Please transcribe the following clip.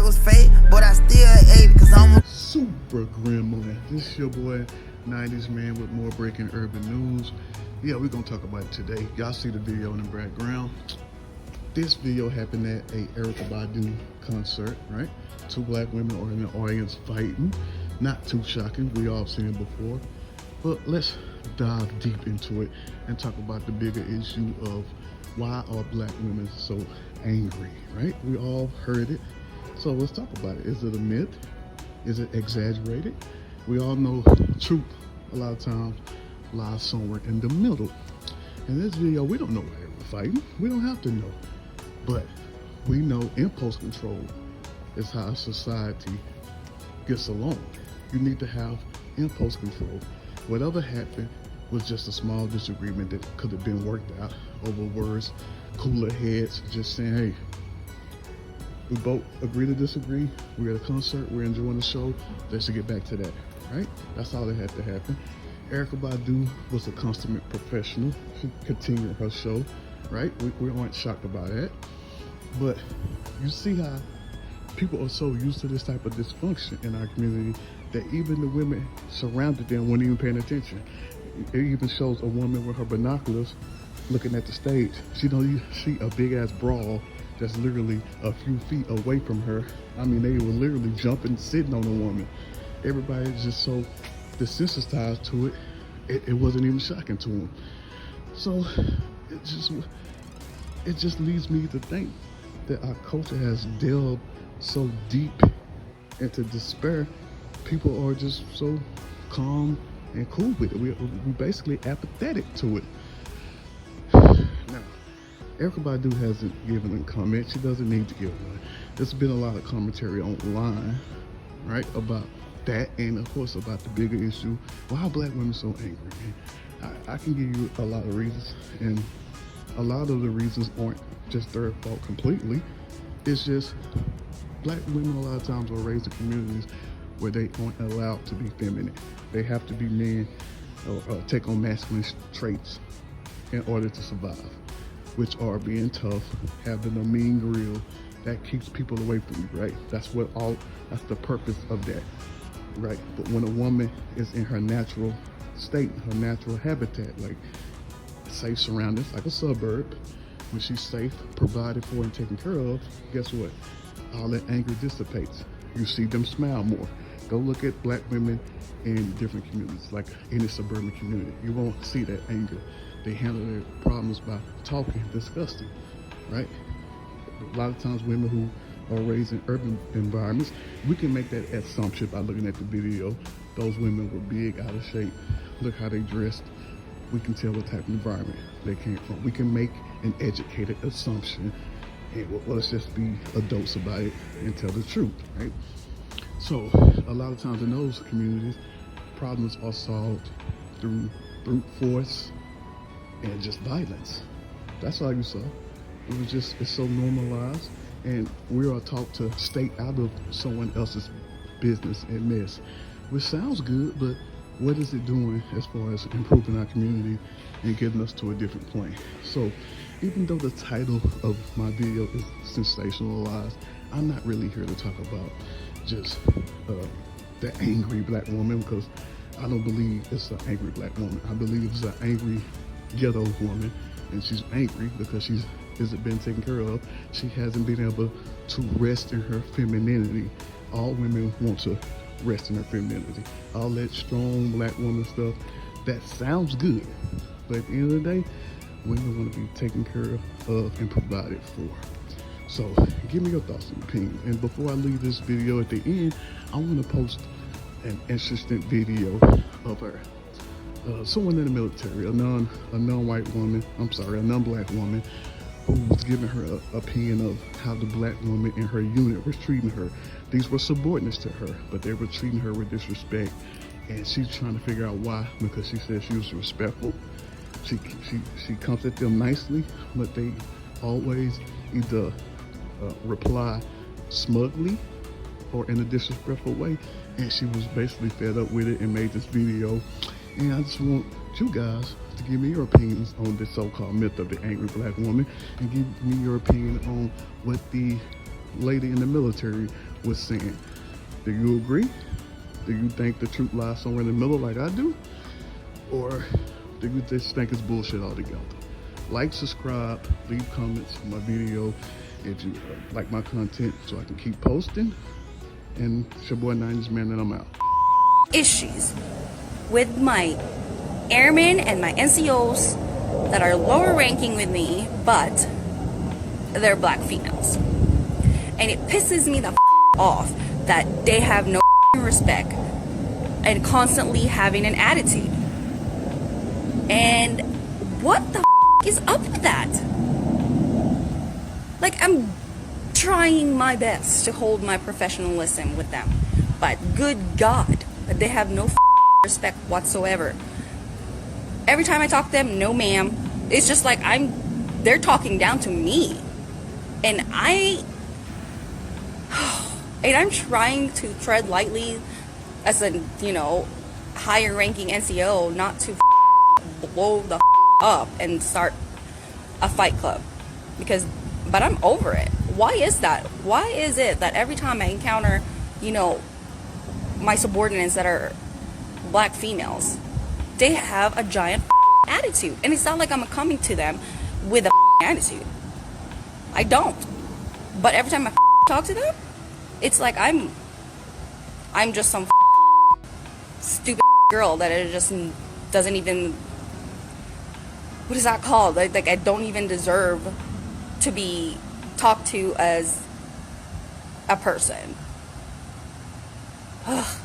was fake, but I still ate it, cause I'm a super gremlin. This is your boy, 90s man with more breaking urban news. Yeah, we're gonna talk about it today. Y'all see the video in the background. This video happened at a Erykah Badu concert, right? 2 black women are in the audience fighting. Not too shocking, we all seen it before. But let's dive deep into it and talk about the bigger issue of why are black women so angry, right? We all heard it. So let's talk about it. Is it a myth? Is it exaggerated? We all know truth a lot of times lies somewhere in the middle. In this video, we don't know why they were fighting. We don't have to know. But we know impulse control is how society gets along. You need to have impulse control. Whatever happened was just a small disagreement that could have been worked out over words, cooler heads, just saying, hey, we both agree to disagree. We're at a concert, we're enjoying the show. Let's get back to that, right? That's all that had to happen. Erykah Badu was a consummate professional. She continued her show, right? We aren't shocked about that. But you see how people are so used to this type of dysfunction in our community that even the women surrounded them weren't even paying attention. It even shows a woman with her binoculars looking at the stage. She don't see a big ass BRAWL that's literally a few feet away from her. I mean, they were literally jumping, sitting on the woman. Everybody's just so desensitized to it, it wasn't even shocking to them. So it just leads me to think that our culture has delved so deep into despair. People are just so calm and cool with it. We're basically apathetic to it. Now, Erykah Badu hasn't given a comment. She doesn't need to give one. There's been a lot of commentary online, right, about that, and of course about the bigger issue. Why are black women so angry? I can give you a lot of reasons, and a lot of the reasons aren't just their fault completely. It's just black women a lot of times are raised in communities where they aren't allowed to be feminine. They have to be men or take on masculine traits in order to survive, which are being tough, having a mean grill. That keeps people away from you, right? That's the purpose of that, right? But when a woman is in her natural state, her natural habitat, like safe surroundings, like a suburb, when she's safe, provided for, and taken care of, guess what? All that anger dissipates. You see them smile more. Go look at black women in different communities, like in a suburban community. You won't see that anger. They handle their problems by talking, discussing, right? A lot of times women who are raised in urban environments, we can make that assumption by looking at the video. Those women were big, out of shape. Look how they dressed. We can tell what type of environment they came from. We can make an educated assumption, and well, let's just be adults about it and tell the truth, right? So a lot of times in those communities, problems are solved through brute force and just violence. That's all you saw. It's so normalized, and we are taught to stay out of someone else's business and mess, which sounds good, but what is it doing as far as improving our community and getting us to a different plane? So even though the title of my video is sensationalized, I'm not really here to talk about just the angry black woman, because I don't believe it's an angry black woman. I believe it's an angry ghetto woman, and she's angry because she hasn't been taken care of. She hasn't been able to rest in her femininity. All women want to rest in her femininity. All that strong black woman stuff, that sounds good, but at the end of the day, women want to be taken care of and provided for. So give me your thoughts and opinions. And before I leave this video, at the end, I want to post an interesting video of her. Someone in the military, a non-white woman, a non-black woman, who was giving her opinion of how the black woman in her unit was treating her. These were subordinates to her, but they were treating her with disrespect. And she's trying to figure out why, because she said she was respectful. She comes at them nicely, but they always either reply smugly or in a disrespectful way. And she was basically fed up with it and made this video. And I just want you guys to give me your opinions on this so-called myth of the angry black woman, and give me your opinion on what the lady in the military was saying. Do you agree? Do you think the truth lies somewhere in the middle like I do? Or do you just think it's bullshit altogether? Like, subscribe, leave comments on my video if you like my content so I can keep posting. And it's your boy 90s Man, and I'm out. Issues with my airmen and my NCOs that are lower ranking with me, but they're black females. And it pisses me the off that they have no respect and constantly having an attitude. And what the is up with that? Like, I'm trying my best to hold my professionalism with them, but good God, they have no respect whatsoever. Every time I talk to them, no ma'am. It's just like they're talking down to me. And I'm trying to tread lightly as a, higher ranking NCO, not to blow the up and start a fight club. But I'm over it. Why is that? Why is it that every time I encounter, my subordinates that are black females, they have a giant attitude? And it's not like I'm coming to them with a attitude. I don't. But every time I talk to them, it's like I'm just some stupid girl that it just doesn't even, what is that called? Like I don't even deserve to be talked to as a person. Ugh.